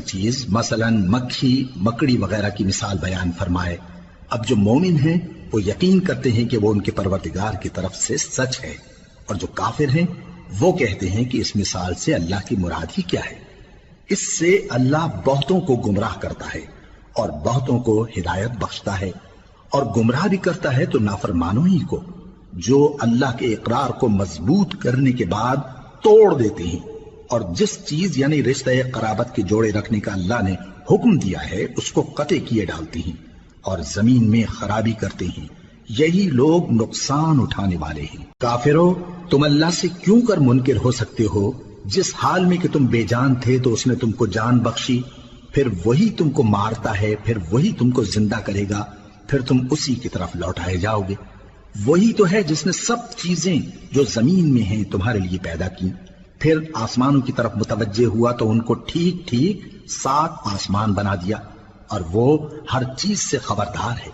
چیز مثلاً مکھی مکڑی وغیرہ کی مثال بیان فرمائے۔ اب جو مومن ہیں وہ یقین کرتے ہیں کہ وہ ان کے پروردگار کی طرف سے سچ ہے، اور جو کافر ہیں وہ کہتے ہیں کہ اس مثال سے اللہ کی مراد ہی کیا ہے۔ اس سے اللہ بہتوں کو گمراہ کرتا ہے اور بہتوں کو ہدایت بخشتا ہے، اور گمراہ بھی کرتا ہے تو نافرمانوں ہی کو، جو اللہ کے اقرار کو مضبوط کرنے کے بعد توڑ دیتے ہیں، اور جس چیز یعنی رشتہ قرابت کے جوڑے رکھنے کا اللہ نے حکم دیا ہے اس کو قطع کیے ڈالتے ہیں اور زمین میں خرابی کرتے ہیں۔ یہی لوگ نقصان اٹھانے والے ہیں۔ کافرو، تم اللہ سے کیوں کر منکر ہو سکتے ہو؟ جس حال میں کہ تم بے جان تھے تو اس نے تم کو جان بخشی، پھر وہی تم کو مارتا ہے، پھر وہی تم کو زندہ کرے گا، پھر تم اسی کی طرف لوٹائے جاؤ گے۔ وہی تو ہے جس نے سب چیزیں جو زمین میں ہیں تمہارے لیے پیدا کی، پھر آسمانوں کی طرف متوجہ ہوا تو ان کو ٹھیک ٹھیک 7 آسمان بنا دیا، اور وہ ہر چیز سے خبردار ہے۔